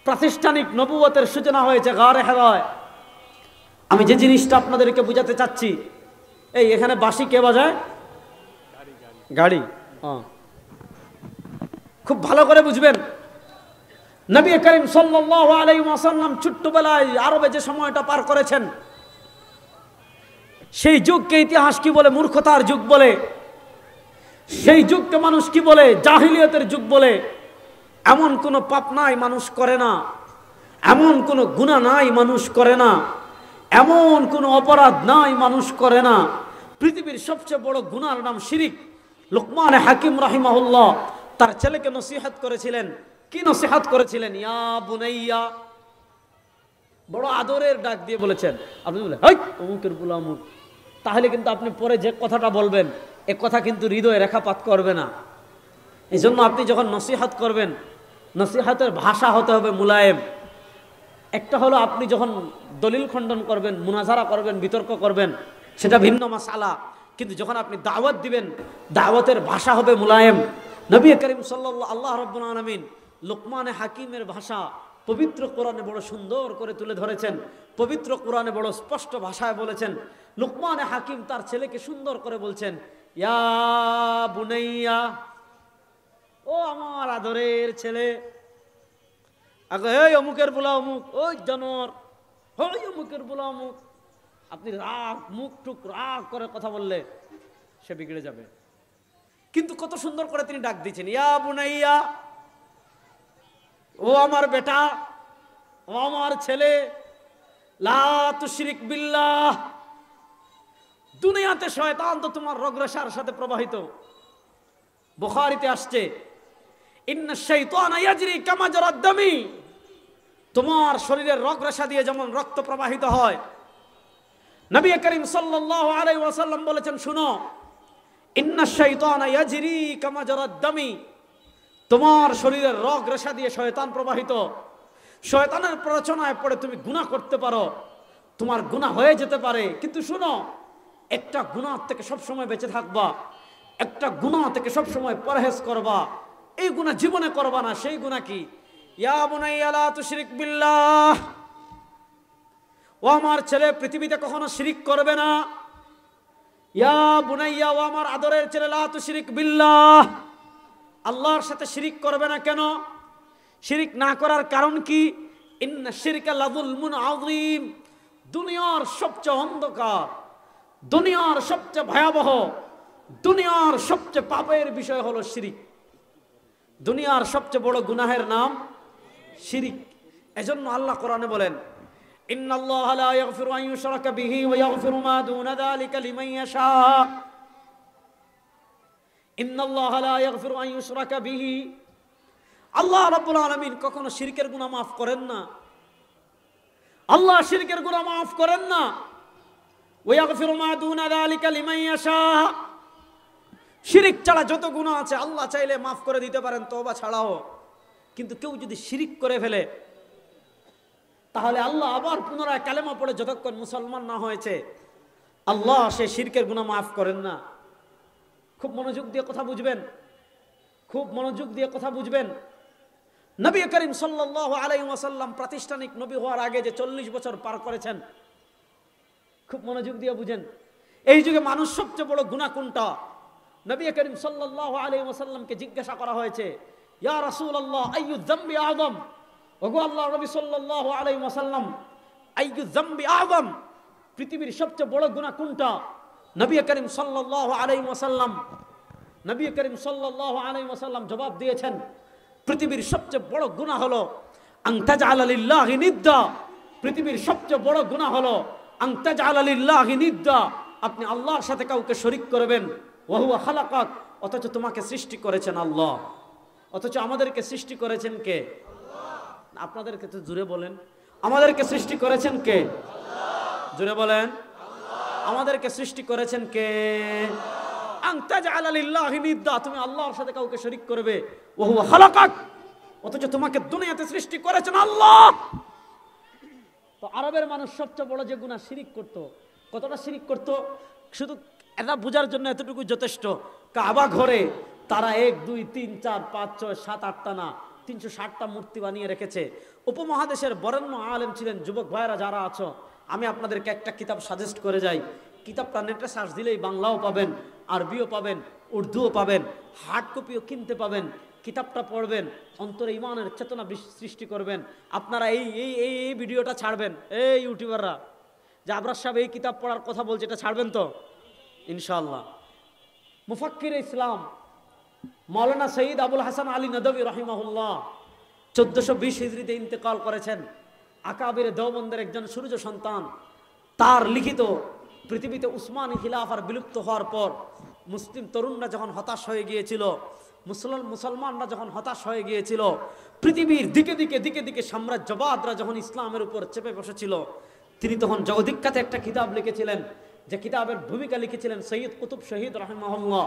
প্রাতিষ্ঠানিক নবুয়তের সূচনা হয়েছে গারে হেরায়। আমি যে জিনিসটা আপনাদেরকে বুঝাতে চাচ্ছি, এই এখানে বাঁশি কে বাজায়? গাড়ি। খুব ভালো করে বুঝবেন, নবী করিম সাল্লাল্লাহু আলাইহি ওয়াসাল্লাম ছোট্টবেলায় আরবে যে সময়টা পার করেছেন, সেই যুগকে ইতিহাস কি বলে? মূর্খতার যুগ বলে। সেই যুগকে মানুষ কি বলে? জাহিলিয়তের যুগ বলে। এমন কোনো পাপ নাই মানুষ করে না, এমন কোনো গুনাহ নাই মানুষ করে না, এমন কোনো অপরাধ নাই মানুষ করে না। পৃথিবীর সবচেয়ে বড় গুনার নাম শিরিক। লুকমান হাকিম রাহিমাহুল্লাহ তার ছেলেকে নসিহত করেছিলেন। কি নসিহত করেছিলেন? ইয়া বুনাইয়া, বড় আদরের ডাক দিয়ে বলেছেন। আপনি বলে হেই অমুকের বুলা অমুক, তাহলে কিন্তু আপনি পরে যে কথাটা বলবেন এ কথা কিন্তু হৃদয়ে রেখাপাত করবে না। এই জন্য আপনি যখন নসিহত করবেন, নসিহতের ভাষা হতে হবে মুলায়েম। একটা হলো আপনি যখন দলিল খণ্ডন করবেন, মুনাজারা করবেন, বিতর্ক করবেন, সেটা ভিন্ন মাসআলা। কিন্তু যখন আপনি দাওয়াত দিবেন, দাওয়াতের ভাষা হবে মুলায়েম। নবী করিম সাল্লাল্লাহু আল্লাহ রাব্বুল আলামিন লুকমান হাকিমের ভাষা পবিত্র কোরআনে বড় সুন্দর করে তুলে ধরেছেন। পবিত্র কোরআনে বড় স্পষ্ট ভাষায় বলেছেন। লুকমান হাকিম তার ছেলেকে সুন্দর করে বলছেন, ইয়া বুনাইয়া, ও আমার আদরের ছেলে। আগে এই অমুকের বুলা অমুক, ওই জানোয়ার, ওই অমুকের বুলা অমুক। আপনি রাগ মুখ টুক রাগ করে কথা বললে সে বিগড়ে যাবে। কিন্তু কত সুন্দর করে তিনি ডাক দিয়েছেন, ইয়া বুনাইয়া, ও আমার বেটা, ও আমার ছেলে, লা তুশরিক বিল্লাহ। দুনিয়াতে শয়তান তো তোমার রগরেশার সাথে প্রবাহিত। বুখারীতে আসছে, ইন্নাশ শাইতানা ইয়াজরি কামা জারাদ দামি। তোমার শরীরের রগরেশা দিয়ে যেমন রক্ত প্রবাহিত হয়, নবী করিম সাল্লাল্লাহু আলাইহি ওয়াসাল্লাম বলেছেন, শুনো, ইন্নাশ শাইতানা ইয়াজরি কামা জারাদ দামি। তোমার শরীরের রগরেশা দিয়ে শয়তান প্রবাহিত। শয়তানের প্ররোচনায় পড়ে তুমি গুনাহ করতে পারো, তোমার গুনাহ হয়ে যেতে পারে। কিন্তু শুনো, একটা গুনাহ থেকে সবসময় বেঁচে থাকবা, একটা গুনাহ থেকে সবসময় পরহেজ করবা। এই গুনাহ জীবনে করবা না। সেই গুনাহ কি? ইয়া বুনাইয়া লা তুশরিক বিল্লাহ, ও আমার ছেলে পৃথিবীতে কখনো শিরিক করবে না। ইয়া বুনাইয়া, ও আমার আদরের ছেলে, লা তুশরিক বিল্লাহ, আল্লাহর সাথে শিরিক করবে না। কেন শিরিক না করার কারণ কি? ইন্না শিরকা লাযুলমুন আযীম। দুনিয়ার সবচেয়ে অন্ধকার, দুনিয়ার সবচেয়ে ভয়াবহ, দুনিয়ার সবচেয়ে পাপের বিষয় হলো শিরিক। দুনিয়ার সবচেয়ে বড় গুনাহের নাম শিরিক। এজন্য আল্লাহ কোরআনে বলেন, ইন্নাল্লাহা লা ইয়াগফিরু আন ইউশরাকা বিহি ওয়া ইয়াগফিরু মা দুনা যালিকা লিমান ইয়াশা। ইন্নাল্লাহা লা ইয়াগফিরু আন ইউশরাকা বিহি, আল্লাহ রাব্বুল আলামিন কখনো শিরকের গুনাহ মাফ করেন না। আল্লাহ শিরকের গুনাহ মাফ করেন না। ওয়া ইয়াগফিরু মা দুনা যালিকা লিমান ইয়াশা। শিরিক ছাড়া যত গুনাহ আছে আল্লাহ চাইলে মাফ করে দিতে পারেন, তওবা ছাড়াও। কিন্তু কেউ যদি শিরিক করে ফেলে, তাহলে আল্লাহ আবার পুনরায় কালেমা পড়ে যতক্ষণ মুসলমান না হয়েছে, আল্লাহ সে শিরকের গুনাহ মাফ করেন না। খুব মনোযোগ দিয়ে কথা বুঝবেন, খুব মনোযোগ দিয়ে কথা বুঝবেন। নবী করিম সাল্লাল্লাহু আলাইহি ওয়াসাল্লাম প্রাতিষ্ঠানিক নবী হওয়ার আগে যে 40 বছর পার করেছেন, খুব মনোযোগ দিয়ে বুঝেন। এই যুগে মানুষ সবচেয়ে বড় গুনাহ কোনটা? নবী করিম সাল্লাল্লাহু আলাইহি ওয়াসাল্লামকে জিজ্ঞাসা করা হয়েছে, ইয়া রাসূলুল্লাহ আইয়ু যামবি আযম। ওগো আল্লাহর নবী সাল্লাল্লাহু আলাইহি ওয়াসাল্লাম, আইয়ু যামবি আযম, পৃথিবীর সবচেয়ে বড় গুনাহ কোনটা? নবী করিম সাল্লাল্লাহু আলাইহি ওয়াসাল্লাম, নবী করিম সাল্লাল্লাহু আলাইহি ওয়াসাল্লাম জবাব দিয়েছেন, পৃথিবীর সবচেয়ে বড় গুনাহ হলো আন তাজআলা লিল্লাহি নিদ্দা। পৃথিবীর সবচেয়ে বড় গুনাহ হলো আন তাজআলা লিল্লাহি নিদ্দা, আপনি আল্লাহর সাথে কাউকে শরীক করবেন। ওয়া হুয়া খালাকাক, অথচ তোমাকে সৃষ্টি করেছেন আল্লাহ। অথচ আমাদেরকে সৃষ্টি করেছেন কে? আল্লাহ। আপনাদেরকে তো জোরে বলেন, আমাদেরকে সৃষ্টি করেছেন কে? আল্লাহ। জোরে বলেন, আল্লাহ। আমাদেরকে সৃষ্টি করেছেন কে? আল্লাহ। আন তাজআলা লিল্লাহি নিদ্দা, তুমি আল্লাহর সাথে কাউকে শরীক করবে। ওয়া হুয়া খালাকাক, অথচ তোমাকে দুনিয়াতে সৃষ্টি করেছেন আল্লাহ। তো আরবের মানুষ সবচেয়ে বড় যে গুনাহ শিরিক করত, কতটা শিরিক করত শুধু এটা বোঝার জন্য এতটুকু যথেষ্ট। কাবা ঘরে তারা 1 2 3 4 5 6 7 8টা না, 360টা মূর্তি বানিয়ে রেখেছে। উপমহাদেশের বরেণ্য আলেম ছিলেন। যুবক ভাইরা যারা আছো, আমি আপনাদেরকে একটা কিতাব সাজেস্ট করে যাই। কিতাবটা নেটে সার্চ দিলেই বাংলাও পাবেন, আরবিও পাবেন, উর্দুও পাবেন, হার্ড কপিও কিনতে পাবেন। কিতাবটা পড়বেন, অন্তরে ইমানের চেতনা সৃষ্টি করবেন। আপনারা এই এই এই এই ভিডিওটা ছাড়বেন, এই ইউটিউবাররা যে আবরার সাহেব এই কিতাব পড়ার কথা বলছে, এটা ছাড়বেন তো ইনশাআল্লাহ। মুফাক্কির ইসলাম মাওলানা সৈয়দ আবুল হাসান আলী নদভী রাহিমাহুল্লাহ 1420 হিজরিতে ইন্তেকাল করেছেন। আকাবির দেওবন্দের একজন সূর্য সন্তান। তার লিখিত পৃথিবীতে উসমানী খিলাফার বিলুপ্ত হওয়ার পর মুসলিম তরুণরা যখন হতাশ হয়ে গিয়েছিল, মুসলমানরা যখন হতাশ হয়ে গিয়েছিল, পৃথিবীর দিকে দিকে দিকে দিকে সাম্রাজ্যবাদরা যখন ইসলামের উপর চেপে বসেছিল, তিনি তখন জগদীখ্যাত একটা কিতাব লিখেছিলেন, যে কিতাবের ভূমিকা লিখেছিলেন সৈয়দ কুতুব শহীদ রাহিমাহুল্লাহ।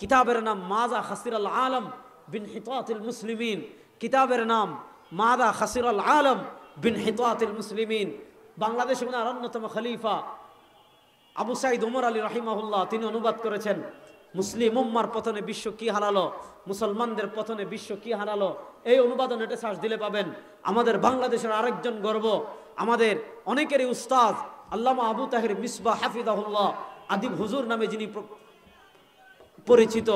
কিতাবের নাম মাযা খাসিরাল আলম বিন হিতাতিল মুসলিমিন। কিতাবের নাম মাযা খাসিরাল আলম বিন হিতাতিল মুসলিমিন। বাংলাদেশে ওনার অন্যতম খলিফা আবু সাইদ ওমর আলী রাহিমাহুল্লাহ তিনি অনুবাদ করেছেন। মুসলিম উম্মার পতনে বিশ্ব কি হারালো, মুসলমানদের পতনে বিশ্ব কি হারালো, এই অনুবাদ নেটে সার্চ দিলে পাবেন। আমাদের বাংলাদেশের আরেকজন গর্ব, আমাদের অনেকেরই উস্তাদ আল্লামা আবু তাহের মিসবাহ হাফিজাহুল্লাহ আদিব হুজুর নামে যিনি পরিচিত,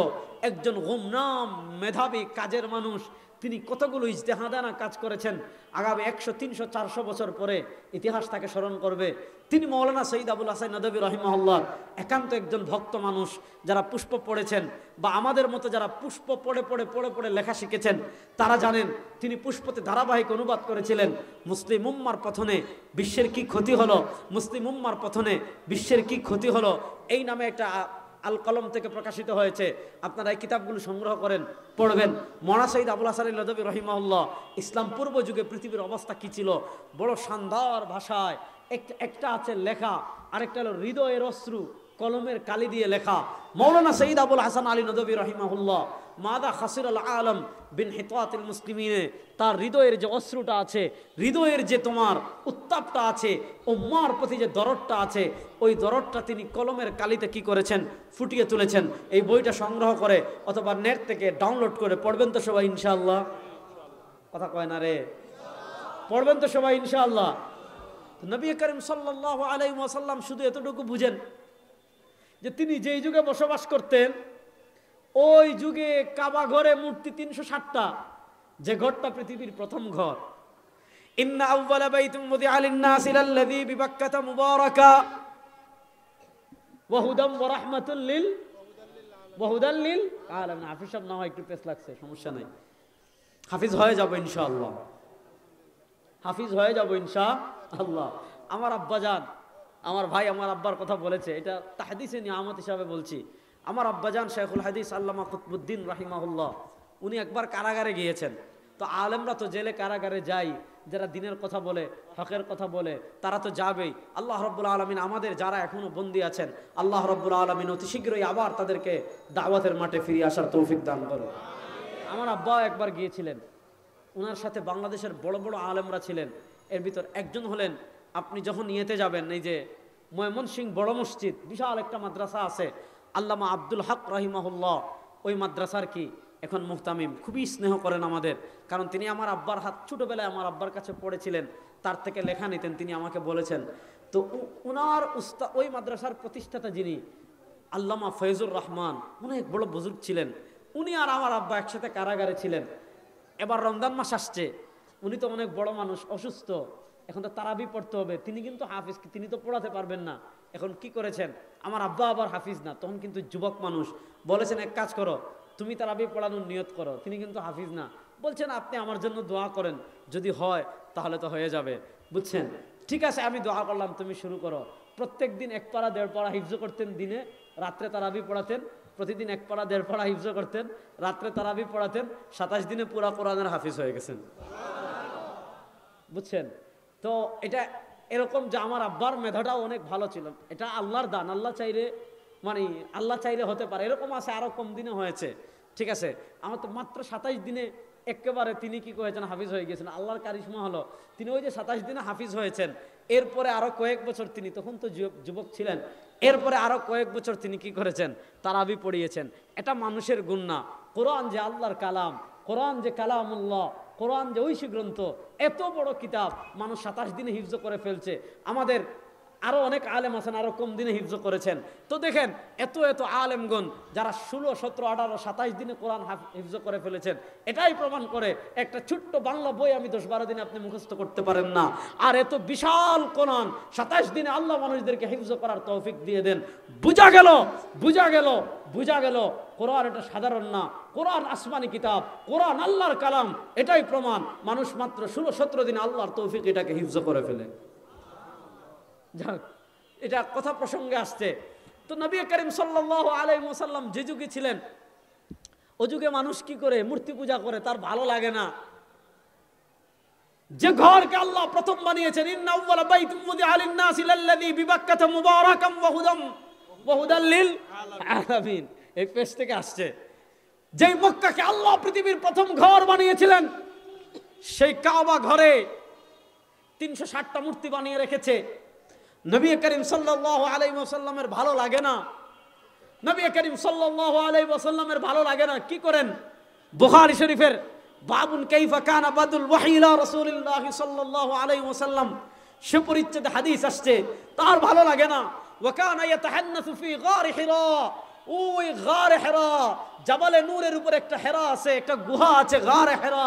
একজন গুমনাম মেধাবী কাজের মানুষ। তিনি কতগুলো ইজতেহাদানা কাজ করেছেন। আগামী 100, 300, 400 বছর পরে ইতিহাস তাকে স্মরণ করবে। তিনি মাওলানা সৈয়দ আবুল হাসান নদভী রাহিমাহুল্লাহ একান্ত একজন ভক্ত মানুষ। যারা পুষ্প পড়েছেন বা আমাদের মতো যারা পুষ্প পড়ে পড়ে পড়ে পড়ে লেখা শিখেছেন, তারা জানেন তিনি পুষ্পতে ধারাবাহিক অনুবাদ করেছিলেন। মুসলিম উম্মার পতনে বিশ্বের কি ক্ষতি হলো, মুসলিম উম্মার পতনে বিশ্বের কি ক্ষতি হলো, এই নামে একটা আল কলম থেকে প্রকাশিত হয়েছে। আপনারা এই কিতাবগুলো সংগ্রহ করেন, পড়বেন। মাওলানা সৈয়দ আবুল হাসান নদভী রাহিমাহুল্লাহ ইসলাম পূর্ব যুগে পৃথিবীর অবস্থা কি ছিল, বড় শানদার ভাষায় একটা আছে লেখা, আরেকটা হলো হৃদয়ের অশ্রু কলমের কালি দিয়ে লেখা। মাওলানা সৈয়দ আবুল হাসান আলী নদভী রাহিমাহুল্লাহ মাযা খাসিরাল আলম বিন হিতাতিল মুসলিমিনে, তার হৃদয়ের যে অশ্রুটা আছে, হৃদয়ের যে তোমার উত্তাপটা আছে, উম্মার প্রতি যে দরদটা আছে, ওই দরদটা তিনি কলমের কালিতে কি করেছেন, ফুটিয়ে তুলেছেন। এই বইটা সংগ্রহ করে অথবা নেট থেকে ডাউনলোড করে পড়বেন তো সবাই ইনশাআল্লাহ। কথা কয় না রে, পড়বেন তো সবাই ইনশাআল্লাহ। নবী করিম সাল্লাল্লাহু আলাইহি ওয়াসাল্লাম শুধু এতটুকু বুঝেন যে তিনি যেই যুগে বসবাস করতেন, ওই যুগে কাবা ঘরে মূর্তি 360টা, যে ঘরটা পৃথিবীর প্রথম ঘর। ইন্না আউওয়ালা বাইতুম মুদিআ লিন-নাসি লাল্লাযী বিবাক্কাতা মুবারাকা ওয়া হুদাম ওয়া রাহমাতুল লিল আলামিন। হাফিজ সাহেব না হয় একটু পেছ লাগছে, সমস্যা নাই, হাফিজ হয়ে যাব ইনশাআল্লাহ, হাফিজ হয়ে যাব ইনশাআল্লাহ। আমার আব্বাজান, আমার ভাই আমার আব্বার কথা বলেছে, এটা তাহদিসে নিয়ামত হিসাবে বলছি। আমার আব্বাজান শেখুল হাদিস আল্লামা কুতবুদ্দিন রাহিমাহুল্লাহ, উনি একবার কারাগারে গিয়েছেন। তো আলেমরা তো জেলে কারাগারে যাই, যারা দিনের কথা বলে, হকের কথা বলে, তারা তো যাবেই। আল্লাহ রাব্বুল আলামিন আমাদের যারা এখনো বন্দী আছেন, আল্লাহ রাব্বুল আলামিন অতি শীঘ্রই আবার তাদেরকে দাওয়াতের মাঠে ফিরে আসার তৌফিক দান করুন। আমার আব্বা একবার গিয়েছিলেন, ওনার সাথে বাংলাদেশের বড় বড় আলেমরা ছিলেন। এর ভিতর একজন হলেন, আপনি যখন নিয়েতে যাবেন, এই যে ময়মনসিংহ বড় মসজিদ বিশাল একটা মাদ্রাসা আছে, আল্লামা আব্দুল হক রাহিমাহুল্লাহ, ওই মাদ্রাসার কি এখন মুহতামিম, খুবই স্নেহ করেন আমাদের। কারণ তিনি আমার আব্বার হাত, ছোটোবেলায় আমার আব্বার কাছে পড়েছিলেন, তার থেকে লেখা নিতেন, তিনি আমাকে বলেছেন। তো ওনার উস্তাদ, ওই মাদ্রাসার প্রতিষ্ঠাতা যিনি আল্লামা ফয়জুর রহমান, অনেক বড় বুজুর্গ ছিলেন। উনি আর আমার আব্বা একসাথে কারাগারে ছিলেন। এবার রমজান মাস আসছে, উনি তো অনেক বড় মানুষ, অসুস্থ, এখন তো তারাবি পড়তে হবে। তিনি কিন্তু হাফিজ, তিনি তো পড়াতে পারবেন না। এখন কি করেছেন, আমার আব্বা আবার হাফিজ না, তখন কিন্তু যুবক মানুষ, বলেছেন এক কাজ করো, তুমি তারাবি পড়ানোর নিয়ত করো। তিনি কিন্তু হাফিজ না, বলছেন আপনি আমার জন্য দোয়া করেন, যদি হয় তাহলে তো হয়ে যাবে, বুঝছেন। ঠিক আছে, আমি দোয়া করলাম, তুমি শুরু করো। প্রত্যেক দিন 1 পারা 1.5 পারা হিফজ করতেন, দিনে রাত্রে তারাবি পড়াতেন। প্রতিদিন 1 পারা 1.5 পারা হিফজ করতেন, রাত্রে তারাবি পড়াতেন। 27 দিনে পুরা কোরআনের হাফিজ হয়ে গেছেন, বুঝছেন। তো এটা এরকম যে আমার আব্বার মেধাটাও অনেক ভালো ছিল, এটা আল্লাহর দান। আল্লাহ চাইলে, মানে আল্লাহ চাইলে হতে পারে। এরকম আছে আরো কম দিনে হয়েছে, ঠিক আছে। আমার তো মাত্র 27 দিনে একেবারে তিনি কি করেছেন, হাফিজ হয়ে গেছেন। আল্লাহর কারিশমা হলো, তিনি ওই যে 27 দিনে হাফিজ হয়েছেন। এরপরে আরো কয়েক বছর তিনি, তখন তো যুবক ছিলেন, এরপরে আরো কয়েক বছর তিনি কি করেছেন, তারাবি পড়িয়েছেন। এটা মানুষের গুণ না। কোরআন যে আল্লাহর কালাম, কোরআন যে কালামুল্লাহ, কোরআন যে ঐশী গ্রন্থ, এত বড় কিতাব মানুষ 27 দিনে হিফজ করে ফেলছে। আমাদের আরো অনেক আলেম আছেন আরো কম দিনে হিফজ করেছেন। তো দেখেন এত এত আলেমগণ যারা 16, 17, 18, 27 দিনে কোরআন হিফজ করে ফেলেছেন, এটাই প্রমাণ করে একটা ছোট্ট বাংলা বই আমি 10-12 দিনে আপনি মুখস্থ করতে পারেন না। আর এত বিশাল কোরআন 27 দিনে আল্লাহ মানুষদেরকে হিফজ করার তৌফিক দিয়ে দেন। বুঝা গেল কোরআন এটা সাধারণ না, কোরআন আসমানি কিতাব, কোরআন আল্লাহর কালাম। এটাই প্রমাণ মানুষ মাত্র 16-17 দিনে আল্লাহর তৌফিক এটাকে হিফজ করে ফেলে। যাক, এটা কথা প্রসঙ্গে আসছে। তো নবী করিম সাল্লাল্লাহু আলাইহি ওয়াসাল্লাম যে যুগে ছিলেন, ও যুগে মানুষ কি করে মূর্তি পূজা করে, তার ভালো লাগে না। যে ঘরকে আল্লাহ প্রথম বানিয়েছেন, ইন্না আউওয়ালা বাইতুম উযিআ লিন-নাসি লাল্লাযী বিবাক্কাতা মুবারাকাম ওয়া হুদাল লিল আলামিন, এই পেজ থেকে আসছে। যেই মক্কাকে আল্লাহ পৃথিবীর প্রথম ঘর বানিয়েছিলেন, সেই কাবা ঘরে 360টা মূর্তি বানিয়ে রেখেছে। নবী করিম সাল্লাল্লাহু আলাইহি ওয়াসাল্লামের ভালো লাগে না, নবী করিম সাল্লাল্লাহু আলাইহি ওয়াসাল্লামের ভালো লাগে না। কি করেন? বুখারী শরীফের বাবুন কাইফা কানা বাদুল ওয়াহী ইলা রাসূলিল্লাহ সাল্লাল্লাহু আলাইহি ওয়াসাল্লাম সে পরিচ্ছেদে হাদিস আসছে, তার ভালো লাগে না। ওয়া কানা ইয়াতাহান্নাসু ফি গার হিরা, ওই গার হিরা, জাবালে নূরের উপর একটা হেরা আছে, একটা গুহা আছে গার হিরা,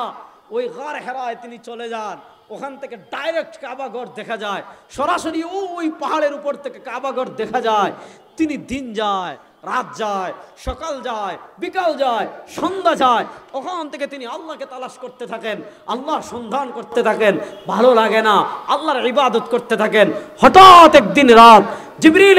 ওই গার হিরায় তিনি চলে যান। ওখান থেকে ডাইরেক্ট কাবাঘর দেখা যায়, সরাসরি ওই পাহাড়ের উপর থেকে কাবাঘর দেখা যায়। তিনি দিন যায়, রাত যায়, সকাল যায়, বিকাল যায়, সন্ধ্যা যায়, ওখান থেকে তিনি আল্লাহকে তালাশ করতে থাকেন, আল্লাহর সন্ধান করতে থাকেন। ভালো লাগে না, আল্লাহর ইবাদত করতে থাকেন। হঠাৎ একদিন রাত জিবরিল